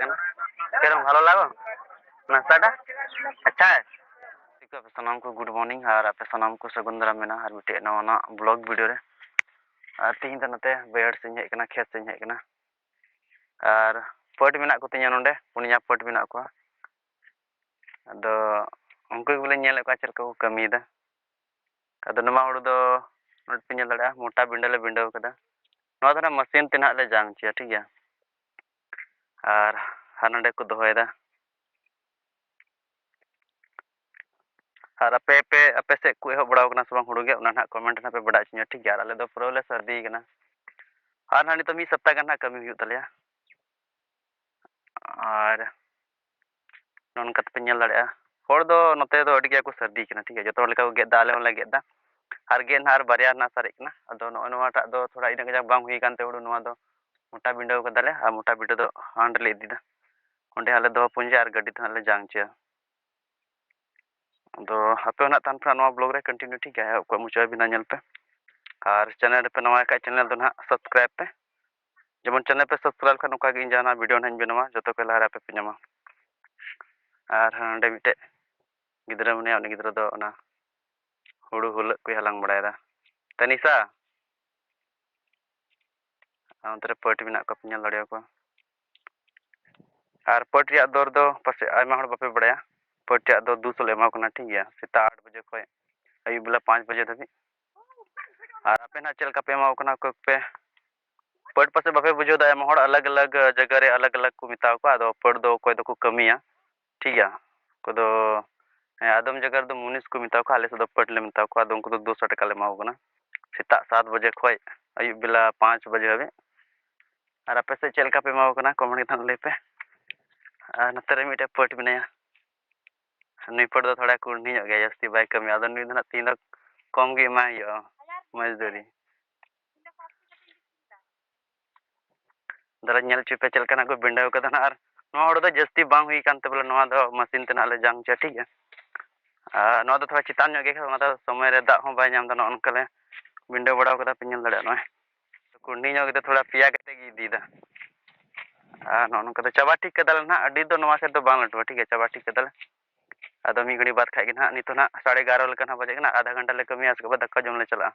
करना केरम भालो लागो नास्ताटा अच्छा है ठीक है सनाम को गुड मॉर्निंग और आप सनाम को सगुंदरा मेना और मिटे नवा ब्लॉग वीडियो रे तीन नते बेड़ से हेकना खेत से हेकना और पट मेना को तिया नोंडे पुनिया पट मेना को अदो उनको बोले नेल को चल को कमीदा अदो नमा हड़ दो नोट पे नेल दड़ा मोटा बिंडले बिंडव कदा नवा दना मशीन ते ना ले जांग चिया ठीक है और हानडे को दोहयदा और आपे से को एहो बड़ाव कना सबंग हुड़गे उना ना कमेंट ना पे बड़ा चिया ठीक है आले दो प्रोले सर्दी कना और नानी तो मी सप्ताह गना कमी हुई तलिया और नोनका पे नेल दड़ा हर दो नते दो अडिगे को सर्दी कना ठीक है जतो लेका को गेदा आले होले गेदा और गेन हार बारिया ना सारे कना अदो नोटा दो थोड़ा इना गजा बांग हुई कानते हुडु नवा दो मोटा बिंडव कदाले आ मोटा बिंडव दो हांड ले इदीदा ओंडे आले दो पुंजे और गड्डी थाले जांग चिया तो आपे ना तान फ्रा नवा ब्लॉग रे कंटिन्यू ठीक है को मुचा बिना नेल पे और चैनल पे नवा का चैनल दो ना सब्सक्राइब पे जेमन चैनल पे सब्सक्राइब खान नोका गिन जाना वीडियो नाइन बेनवा जतो पे लहरा पे न्यामा और हांडे मिटे गिदरा मने उनी गिदरा दो ना हुडु हुल को हलांग बड़ायदा तनिसा अंतरे पट बिना को नेल लड़िया को और पट रिया दर दो पासे आयमा हड़ बापे बड़ाया पट रिया दो 200 एमा कोना ठीक गया सेता 8 बजे खय अयुब बेला 5 बजे धबी और आपे ना चल का पे एमा कोना को पे पट पासे बापे बुझो दा एमा हड़ अलग अलग जगह रे अलग अलग को मिताव को आदो पट दो कोय दो को कमिया ठीक गया को दो आदम जगह दो मुनिस को मिताव को आले से दो पट ले मिताव को आदम को दो 200 टका ले माव कोना सेता 7 बजे खय अयुब बेला 5 बजे हबे और आपे से चल का पे माव कोना कमेंट थान ले पे नतरे मिटे पट बिनाया नुई पट दो थोड़ा कुर्नी गया जस्ती बाय कमी आदो नुई ना तीन दो कम गे मा यो मजदूरी दरा नेल चिपे चल कना को बिंडाव कदा ना और नवा हड़ दो जस्ती बांग हुई कानते बोले नवा दो मशीन ते ना ले जांग चा ठीक है नवा दो थोड़ा चितान गे खा ना समय रे दा हो बाय नाम दा ननकले बिंडाव बड़ाव कदा पे नेल दड़ा नय कुर्नी गे थोड़ा पिया कते गी दीदा ननका चाबा ठीक कदाले ना अडी दो नवा से दो बांग लटवा ठीक है चाबा ठीक कदाले आदो मी घड़ी बात खाई ना नितो ना 11:30 लेका बजे ना आधा घंटा ले कमी आसके दक्का जम ले चला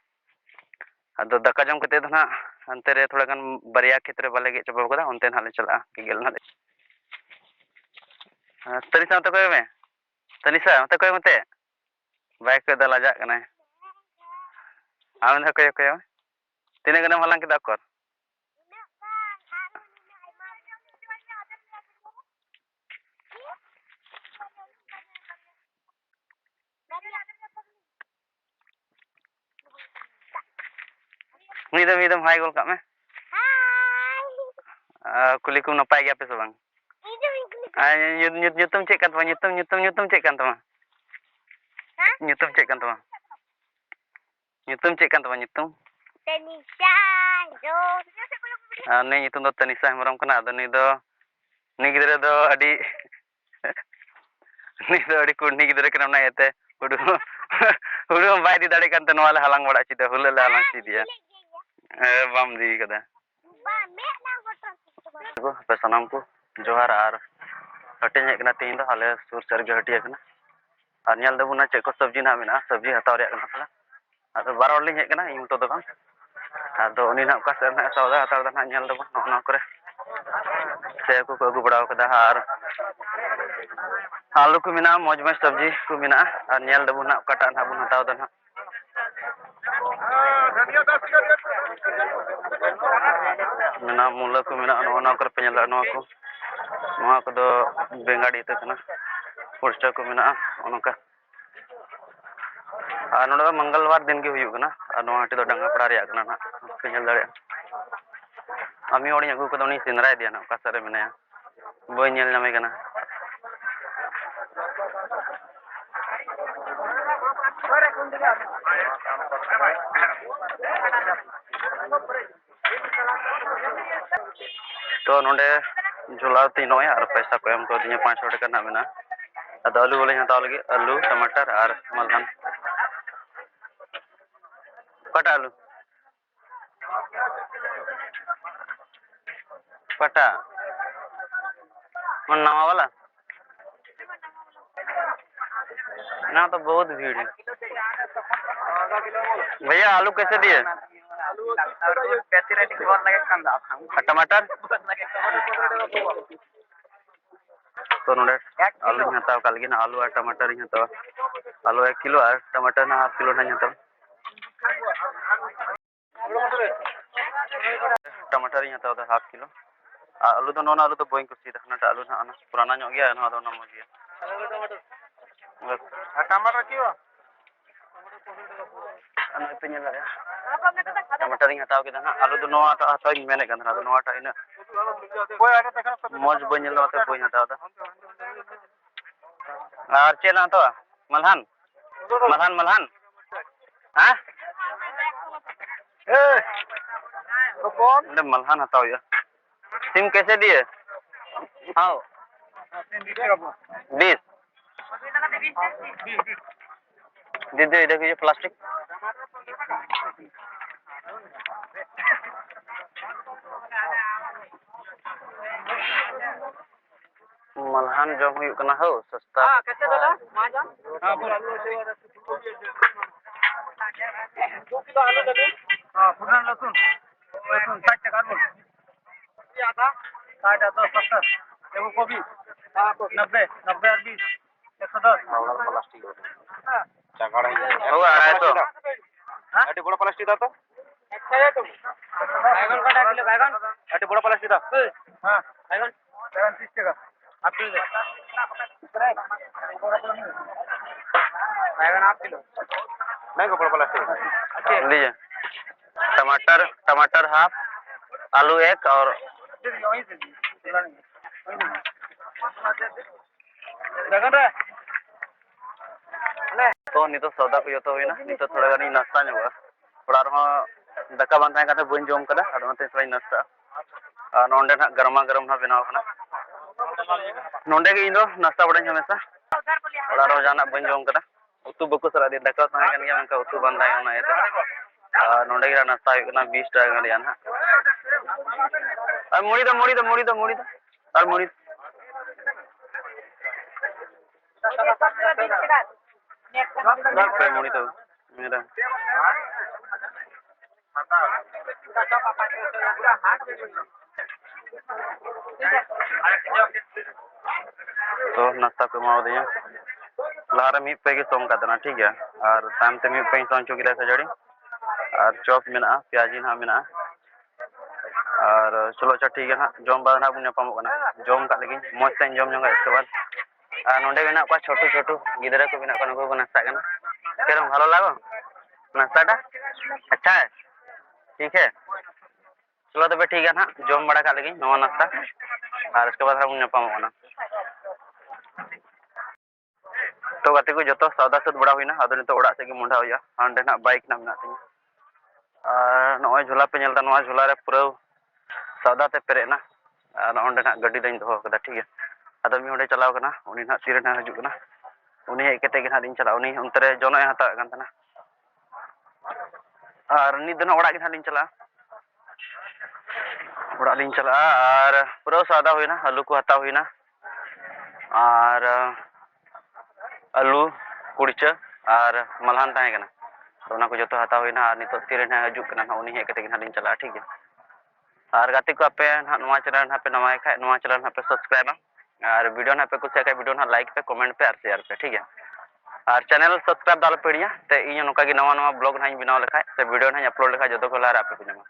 आदो दक्का जम कते ना अंते रे थोड़ा गन बरिया क्षेत्र बाले गे चबा कदा उनते ना ले चला गेल ना तनिसा मते कोय में तनिसा मते कोय मते बाइक पे दला जा कना आम ना कोय कोय तिने गने हलांग के दाकर मीदम हाय गोल का में कुली को नपाय गया पे Sabang nyutum cek kan tama nyutum cek kan tama nyutum cek kan tama nyutum cek kan tama nyutum Tanisa do ne nyutum do Tanisa merom kana ado ni do ni gidra do adi ni do adi kurni gidra kana na ete hudu bai di dare kan tan wala halang bada ci de hulala halang ci dia bam di kada को पेसनाम को जोहार और हटे हेकना तीन दो हाले सुर सरगे हटिया कना और नेल दबुना चेक को सब्जी ना मेना सब्जी हताव रे कना थला आदो बारो लिंग हेकना इन तो दो आदो उनी ना का से ना सौदा हताव दा ना नेल दबु ना करे से को अगु बड़ाव कदा और आलू को मेना मौज में सब्जी को मेना और नेल दबु ना कटा ना बुन हताव दा ना मेना मूला को मेना ना कर पेला ना को नवा को दो बेंगाड़ी ते कना पुरस्टा को मेना ओनका नोड़ा मंगलवार दिन के हुई कना नवा हटे दो डंगा पड़ा रे कना ना पेल दड़े आमी ओड़ी अगु को दोनी सिंदराय दिया ना का सरे मेना बय नेल नामे कना तो नोडे झोला तीन और पैसा को एम को दिया 500 टका ना मेना अद आलू बोले हताव लगे आलू टमाटर और मलहन कटा आलू पटा नवा वाला ना, तो बहुत भीड़ है भैया। आलू कैसे दिए? टमाटर तो नोड़े आलू हताव का लगी ना, आलू और टमाटर हताव। आलू 1 किलो और टमाटर ना हाफ किलो ना हताव। टमाटर हताव दा हाफ किलो। आलू तो नोना आलू तो बोइंग कुछ दा ना, आलू ना पुराना ᱧᱚᱜ गया ना, तो ना मौज गया। टमाटर क्यों ana pinya la टमाटर हताव के ना, आलू तो नोआ टा हताव मेने kan ना, नोआ टा इन मौज बन लो तो बोइंग हताव दा। और चेला तो मलहान मलहान मलहान हां ए तो कौन मलहान हताव या सिम कैसे दिए? हाँ 20 दे दे, देखिए प्लास्टिक मलहान जम हुई कना हो सस्ता। हां कैसे डला माजा? हां बोल 2 किलो आलू दे। हां फुटन लहसुन लहसुन 60 टका बोल। ये आधा 60 तो 70 एगो गोभी 90 90 और 20 110 प्लास्टिक चगाड़ा हो आ तो अटे बड़ा प्लास्टिक था तो बैगन का 2 किलो बैगन अटे बड़ा प्लास्टिक था। हां बैगन 30 टका आप किलो दे बैगन 8 किलो नहीं को बड़ा प्लास्टिक लीजिए। टमाटर टमाटर हाफ, आलू 1 और बैगन रे तो नितो सौदा को जतो होइना। नितो थोड़ा गानी नाश्ता ᱧᱚᱜᱟ थोड़ा रहो दका बान थाय काते बन जम कदा आदो नते थोड़ा नाश्ता और नोंडे ना गरमा गरम ना बनाव कना नोंडे के इनो नाश्ता बड़ा हमेशा थोड़ा रहो जाना बन जम कदा उतु बको सरा दे दका थाय कन गया मनका उतु बन दाय ना एते नोंडे के नाश्ता हुई कना 20 टाका गन याना और मुड़ी दा और मुड़ी पे मुड़ी तो मेरा तो नाश्ता को माव दिया लारे मी पे के सोम का देना ठीक है। और टाइम ते मी पे सोम चुकी दा खजड़ी और चॉप मेना प्याजी ना मेना और चलो अच्छा ठीक है ना जम बाद ना बुने पामो कना जम का लगी मौज से जम जोंगा। इसके बाद नोंडे बिना को छोटू छोटू गिदरा को बिना को नाश्ता करना केरम भालो लागो नाश्ता टा अच्छा है ठीक है। चलो तबे ठीक है ना जम बड़ा का लगी नवा नाश्ता और इसके बाद हम पामो कना तो गाते को जो सौदा सद बड़ा हुईना आदो नितो ओड़ा से के मुंडा होया हांडे ना बाइक ना मेना तिन और नय झोला पे नेलदा नवा झोला रे पूरा सौदा ते पेरे ना और ओंडे ना गड्डी दኝ दोहो कदा ठीक है। आदो मी ओंडे चलाव कना उनी ना तीरे ना हजू कना उनी हेज केते के ना दिन चला उनी उनतरे जोनो हता कान तना और नि दिन ओड़ा के ना दिन चला ओड़ा दिन चला और पूरा सौदा हुईना आलू को हता हुईना और आलू कुड़चा और मलहान ताहे कना तो ना को जतो हता हुईना और नितो तीरे ना हजू कना उनी हेज केते के ना दिन चला ठीक है। और गाते को आपे ना नवा चैनल ना पे नवाय खाय नवा चैनल ना पे सब्सक्राइब और वीडियो ना पे कुछ वीडियो ना लाइक पे कमेंट पे और शेयर पे ठीक है। और चैनल सब्सक्राइब दाल पेड़िया ते इन नोका गी नवा नवा ब्लॉग ना बनाव लेखाय ते वीडियो ना अपलोड लेखाय जतो को लार आपे को ᱧᱟᱢᱟ।